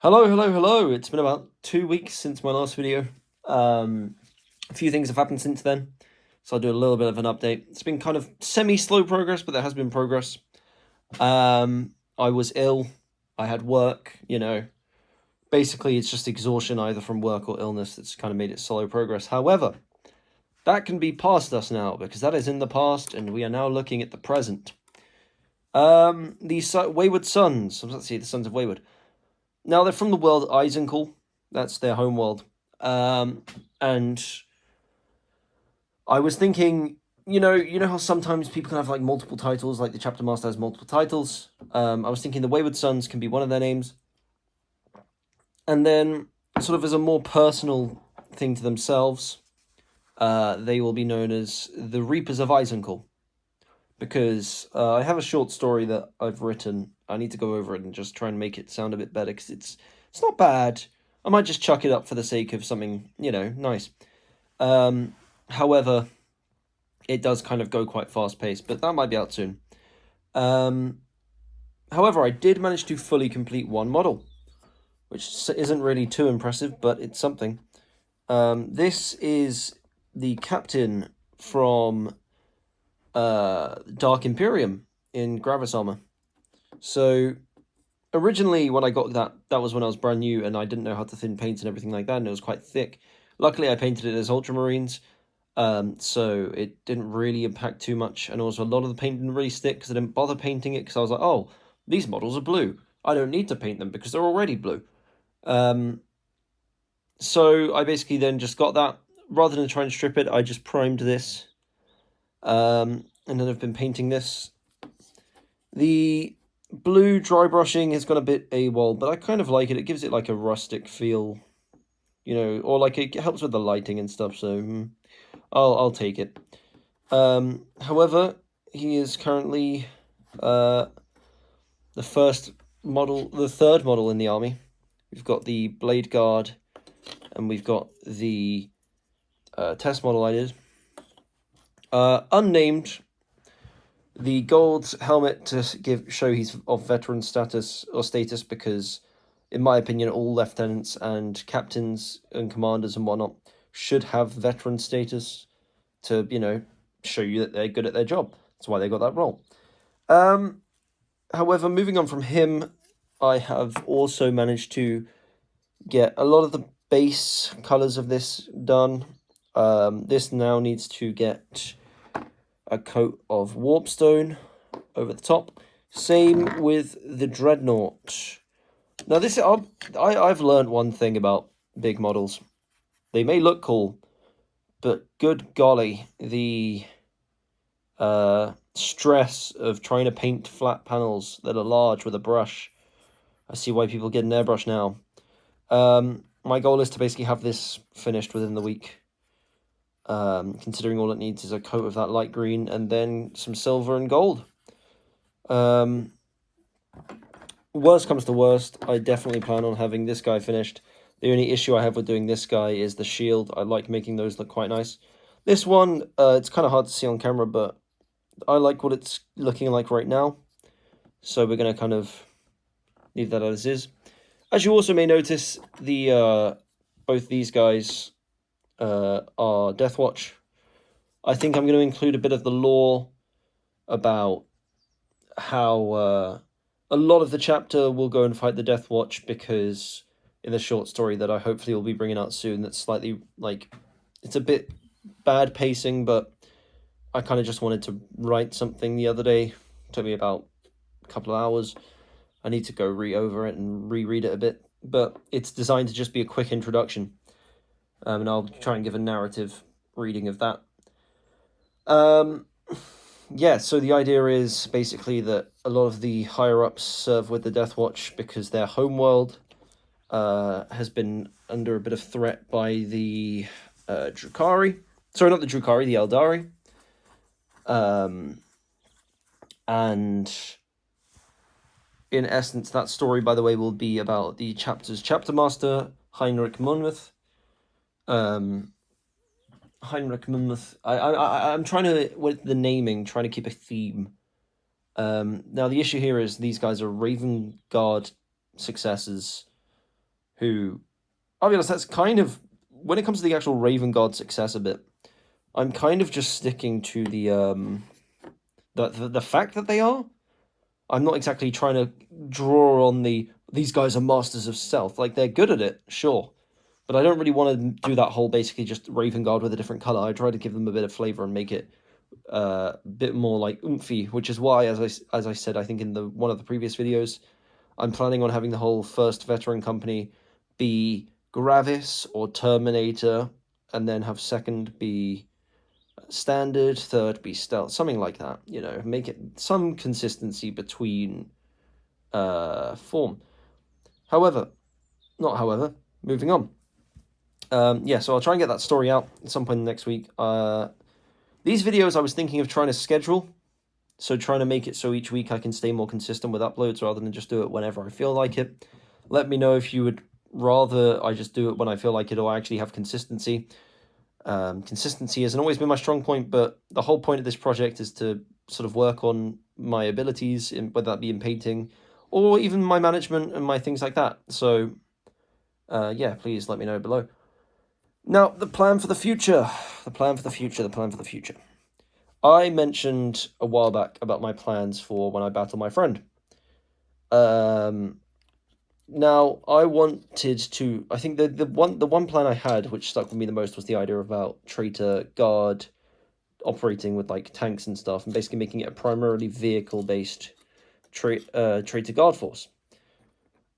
Hello, hello, hello. It's been about 2 weeks since my last video. A few things have happened since then, so I'll do a little bit of an update. It's been kind of semi-slow progress, but there has been progress. I was ill. I had work, Basically, it's just exhaustion either from work or illness that's kind of made it slow progress. However, that can be past us now because that is in the past and we are now looking at the present. The Wayward Sons. Let's see, the Sons of Wayward. Now they're from the world Eisenkel. That's their home world. And I was thinking, you know how sometimes people can have like multiple titles, like the Chapter Master has multiple titles. I was thinking the Wayward Sons can be one of their names. And then, sort of as a more personal thing to themselves, they will be known as the Reapers of Eisenkel. Because I have a short story that I've written. I need to go over it and just try and make it sound a bit better because it's not bad. I might just chuck it up for the sake of something, nice. However, it does kind of go quite fast paced, but that might be out soon. However, I did manage to fully complete one model, which isn't really too impressive, but it's something. This is the captain from Dark Imperium in Gravis armor. So originally when I got that was when I was brand new and I didn't know how to thin paint and everything like that, and it was quite thick. Luckily I painted it as Ultramarines, so it didn't really impact too much, and also a lot of the paint didn't really stick because I didn't bother painting it because I was like, oh, these models are blue. I don't need to paint them because they're already blue. So I basically then just got that. Rather than try and strip it, I just primed this. And then I've been painting this. The blue dry brushing has gone a bit AWOL, but I kind of like it. It gives it like a rustic feel, or like it helps with the lighting and stuff, so I'll take it. However, he is currently the third model in the army. We've got the Blade Guard, and we've got the test model I did. Unnamed. The gold helmet to show he's of veteran status because, in my opinion, all lieutenants and captains and commanders and whatnot should have veteran status to, show you that they're good at their job. That's why they got that role. However, moving on from him, I have also managed to get a lot of the base colors of this done. This now needs to get a coat of warpstone over the top. Same with the Dreadnought. Now this, I've learned one thing about big models. They may look cool, but good golly, the stress of trying to paint flat panels that are large with a brush. I see why people get an airbrush now. My goal is to basically have this finished within the week. Considering all it needs is a coat of that light green and then some silver and gold. Worst comes to worst, I definitely plan on having this guy finished. The only issue I have with doing this guy is the shield. I like making those look quite nice. This one, it's kind of hard to see on camera, but I like what it's looking like right now. So we're going to kind of leave that as is. As you also may notice, both these guys are Deathwatch. I think I'm going to include a bit of the lore about how a lot of the chapter will go and fight the Deathwatch, because in the short story that I hopefully will be bringing out soon, that's slightly, it's a bit bad pacing, but I kind of just wanted to write something the other day. It took me about a couple of hours. I need to go over it and reread it a bit, but it's designed to just be a quick introduction. And I'll try and give a narrative reading of that. Yeah, so the idea is basically that a lot of the higher-ups serve with the Deathwatch because their homeworld has been under a bit of threat by the Drukhari. Sorry, not the Drukhari, the Eldari. And in essence, that story, by the way, will be about the chapter's chapter master, Heinrich Monmouth. Heinrich Monmouth. I'm trying to, with the naming, trying to keep a theme. Now the issue here is these guys are Raven Guard successors, who, I'll be honest, that's kind of, when it comes to the actual Raven Guard success a bit, I'm kind of just sticking to the fact that they are. I'm not exactly trying to draw on these guys are masters of stealth. Like, they're good at it, sure. But I don't really want to do that whole basically just Raven Guard with a different color. I try to give them a bit of flavor and make it a bit more like oomphy, which is why, as I said, I think in one of the previous videos, I'm planning on having the whole first veteran company be Gravis or Terminator, and then have second be standard, third be stealth, something like that. You know, make it some consistency between form. Moving on. Yeah, so I'll try and get that story out at some point next week. These videos I was thinking of trying to schedule, so trying to make it so each week I can stay more consistent with uploads rather than just do it whenever I feel like it. Let me know if you would rather I just do it when I feel like it, or I actually have consistency. Consistency hasn't always been my strong point, but the whole point of this project is to sort of work on my abilities, whether that be in painting or even my management and my things like that. So, yeah, please let me know below. Now, the plan for the future. I mentioned a while back about my plans for when I battle my friend. Now, I wanted to, I think the one plan I had, which stuck with me the most, was the idea about Traitor Guard operating with, like, tanks and stuff, and basically making it a primarily vehicle-based Traitor Guard force.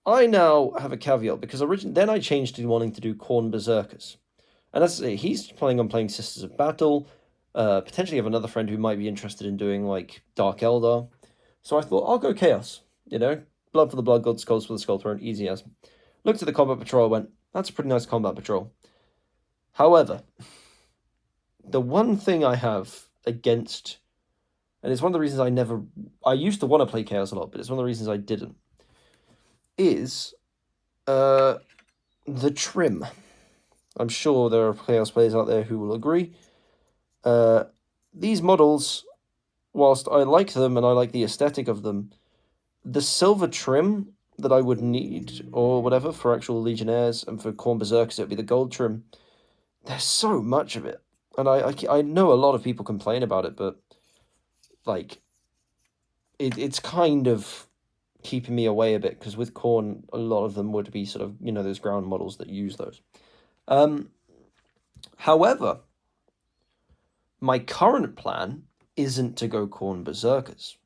I now have a caveat, because then I changed to wanting to do Khorne Berserkers. And as I say, he's planning on playing Sisters of Battle, potentially have another friend who might be interested in doing, like, Dark Eldar. So I thought, I'll go Chaos, you know? Blood for the Blood God, Skulls for the Skull Throne, easy as. Looked at the combat patrol, went, that's a pretty nice combat patrol. However, the one thing I have against, and it's one of the reasons I used to want to play Chaos a lot, but it's one of the reasons I didn't, is the trim. I'm sure there are Chaos players out there who will agree. These models, whilst I like them and I like the aesthetic of them, the silver trim that I would need, or whatever, for actual Legionnaires, and for Khorne Berserkers, it would be the gold trim. There's so much of it. And I know a lot of people complain about it, but, like, it's kind of keeping me away a bit, because with Khorne, a lot of them would be sort of, you know, those ground models that use those. However, my current plan isn't to go Khorne Berserkers.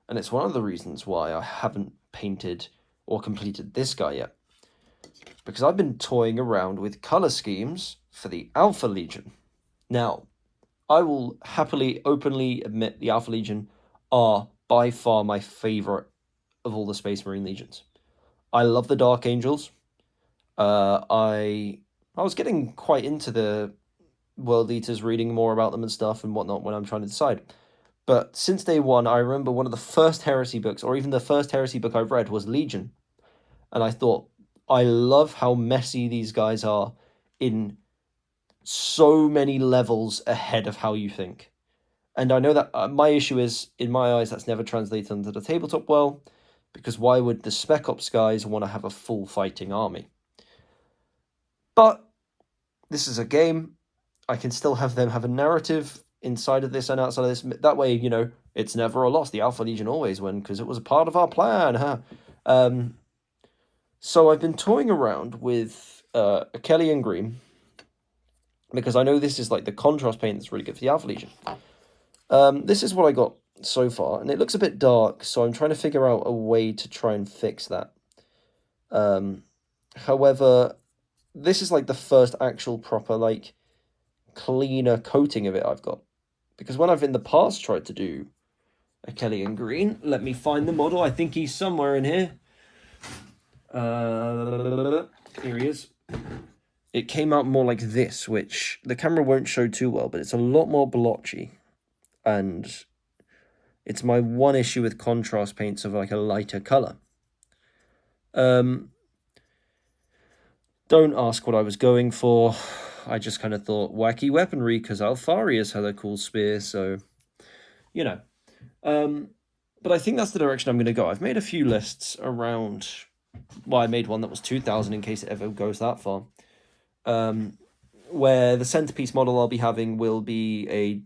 And it's one of the reasons why I haven't painted or completed this guy yet. Because I've been toying around with color schemes for the Alpha Legion. Now, I will happily, openly admit the Alpha Legion are by far my favorite of all the Space Marine Legions. I love the Dark Angels. I was getting quite into the World Eaters, reading more about them and stuff and whatnot when I'm trying to decide. But since day one, I remember one of the first Heresy books, or even the first Heresy book I've read, was Legion. And I thought, I love how messy these guys are in so many levels ahead of how you think. And I know that my issue is, in my eyes, that's never translated into the tabletop well, because why would the Spec Ops guys want to have a full fighting army? But this is a game. I can still have them have a narrative inside of this and outside of this. That way, you know, it's never a loss. The Alpha Legion always win, because it was a part of our plan, huh? So I've been toying around with Akhelian Green, because I know this is like the contrast paint that's really good for the Alpha Legion. This is what I got so far, and it looks a bit dark, so I'm trying to figure out a way to try and fix that. However, this is like the first actual proper, like, cleaner coating of it I've got. Because when I've in the past tried to do Akhelian Green, let me find the model. I think he's somewhere in here. Here he is. It came out more like this, which the camera won't show too well, but it's a lot more blotchy. And it's my one issue with contrast paints of like a lighter colour. Don't ask what I was going for. I just kind of thought wacky weaponry, because Alfarius had a cool spear, so, you know. But I think that's the direction I'm going to go. I've made a few lists around well, I made one that was 2,000 in case it ever goes that far. Where the centerpiece model I'll be having will be a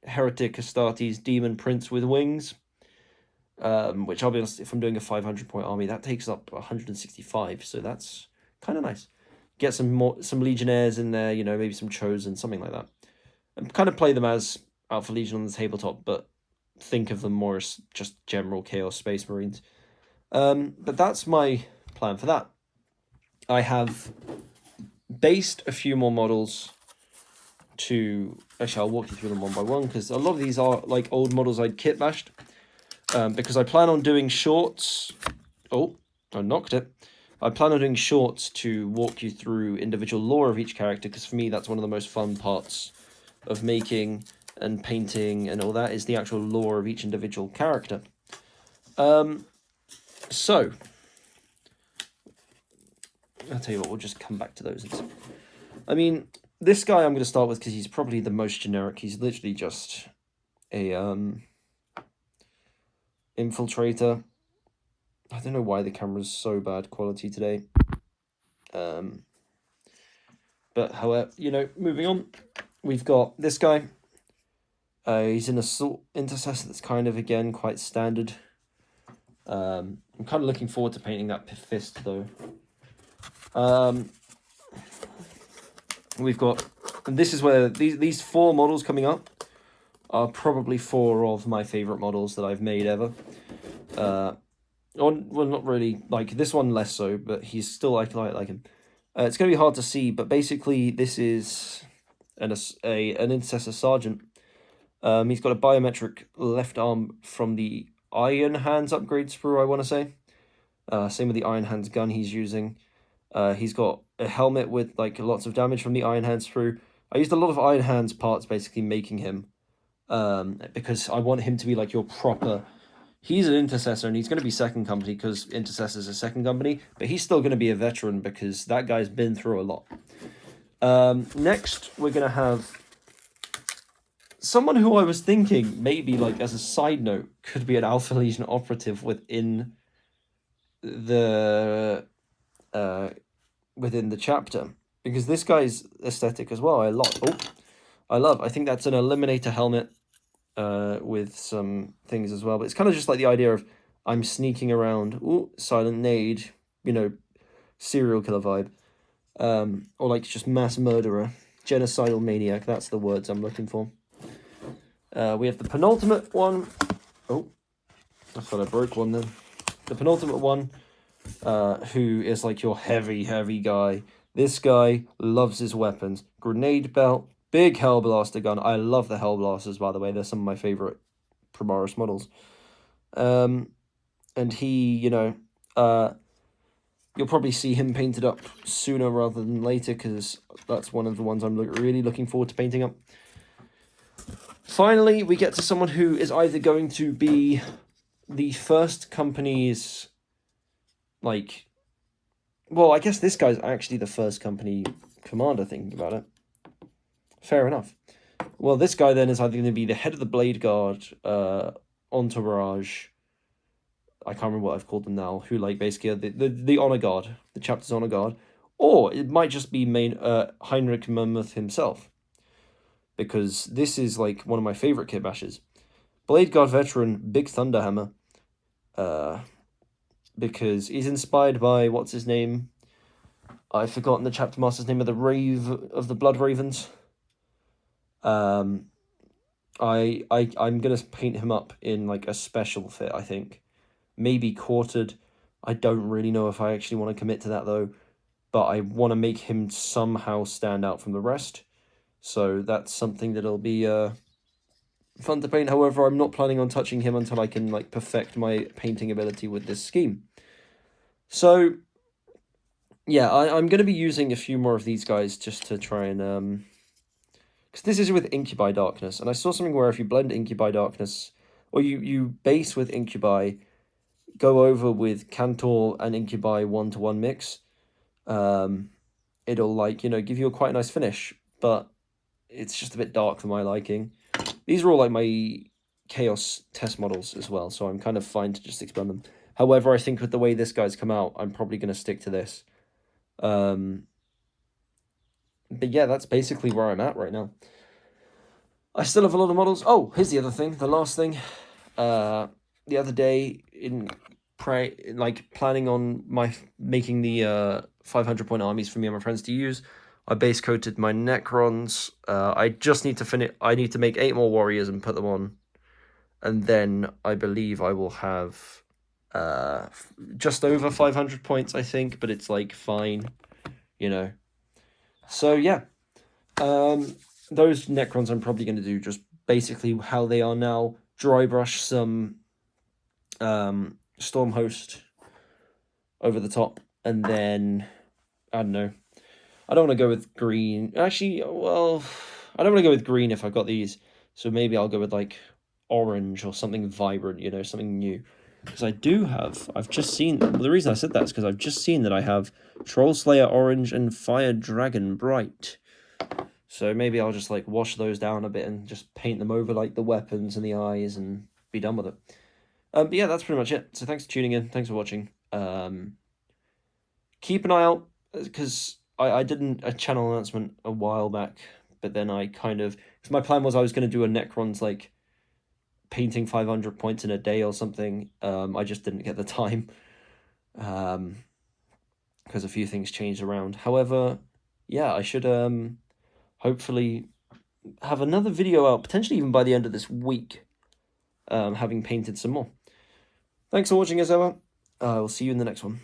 Heretic Astartes Demon Prince with wings. Which I'll be honest, if I'm doing a 500 point army, that takes up 165, so that's kind of nice. Get some Legionnaires in there, you know, maybe some Chosen, something like that. And kind of play them as Alpha Legion on the tabletop, but think of them more as just general Chaos Space Marines. But that's my plan for that. I have based a few more models to... Actually, I'll walk you through them one by one, because a lot of these are like old models I'd kit bashed. Because I plan on doing shorts... Oh, I knocked it. I plan on doing shorts to walk you through individual lore of each character, because for me that's one of the most fun parts of making and painting and all that, is the actual lore of each individual character. So, I'll tell you what, we'll just come back to those. I mean, this guy I'm going to start with because he's probably the most generic. He's literally just a infiltrator. I don't know why the camera's so bad quality today. But however, you know, moving on, we've got this guy. He's an assault intercessor that's kind of, again, quite standard. I'm kind of looking forward to painting that fist, though. We've got, and this is where these 4 models coming up are probably 4 of my favorite models that I've made ever. Well, not really, like this one less so, but he's still like him. It's going to be hard to see, but basically this is an intercessor sergeant. He's got a biometric left arm from the Iron Hands upgrade sprue, I want to say. Same with the Iron Hands gun he's using. He's got a helmet with like lots of damage from the Iron Hands sprue. I used a lot of Iron Hands parts basically making him, because I want him to be like your proper... He's an intercessor and he's going to be second company because intercessors are second company, but he's still going to be a veteran because that guy's been through a lot. Next, we're going to have someone who I was thinking maybe, like, as a side note, could be an Alpha Legion operative within the chapter, because this guy's aesthetic as well. I think that's an Eliminator helmet with some things as well, but it's kind of just like the idea of I'm sneaking around. Ooh, silent nade, you know, serial killer vibe, or like just mass murderer, genocidal maniac. That's the words I'm looking for. We have the penultimate one. Oh, I thought I broke one then. The penultimate one, who is like your heavy guy. This guy loves his weapons. Grenade belt, big Hellblaster gun. I love the Hellblasters, by the way. They're some of my favorite Primaris models. And he, you know, you'll probably see him painted up sooner rather than later, because that's one of the ones I'm really looking forward to painting up. Finally, we get to someone who is either going to be the first company's, like... Well, I guess this guy's actually the first company commander, thinking about it. Fair enough. Well, this guy then is either going to be the head of the Blade Guard, entourage... I can't remember what I've called them now, who, like, basically are the Honor Guard, the chapter's Honor Guard. Or it might just be Heinrich Mammoth himself, because this is, like, one of my favorite kit bashes. Blade Guard veteran, Big Thunderhammer, because he's inspired by, what's his name? I've forgotten the chapter master's name of the Blood Ravens. I'm gonna paint him up in, like, a special fit, I think. Maybe quartered. I don't really know if I actually want to commit to that, though. But I want to make him somehow stand out from the rest. So that's something that'll be fun to paint. However, I'm not planning on touching him until I can, like, perfect my painting ability with this scheme. So, yeah, I'm going to be using a few more of these guys just to try and... Because this is with Incubi Darkness. And I saw something where if you blend Incubi Darkness, or you base with Incubi, go over with Cantor and Incubi 1-to-1 mix, it'll, like, you know, give you a quite nice finish, but it's just a bit dark for my liking. These are all like my Chaos test models as well, so I'm kind of fine to just expand them. However, I think with the way this guy's come out, I'm probably going to stick to this. But yeah, that's basically where I'm at right now. I still have a lot of models. Oh, here's the other thing. The last thing. The other day, planning on making the 500-point armies for me and my friends to use, I base coated my Necrons. I just need to finish. I need to make 8 more warriors and put them on, and then I believe I will have just over 500 points, I think, but it's like fine, you know. So yeah, those Necrons I'm probably going to do just basically how they are now. Dry brush some Stormhost over the top, and then I don't know. I don't want to go with green. Actually, well, I don't want to go with green if I've got these. So maybe I'll go with like orange or something vibrant, you know, something new. Because I've just seen, well, the reason I said that is because I've just seen that I have Troll Slayer Orange and Fire Dragon Bright. So maybe I'll just like wash those down a bit and just paint them over like the weapons and the eyes and be done with it. But yeah, that's pretty much it. So thanks for tuning in. Thanks for watching. Keep an eye out, because I did a channel announcement a while back, but then I kind of, because my plan was I was going to do a Necrons like painting 500 points in a day or something. I just didn't get the time, because a few things changed around. However, yeah, I should hopefully have another video out, potentially even by the end of this week, having painted some more. Thanks for watching as ever. I will see you in the next one.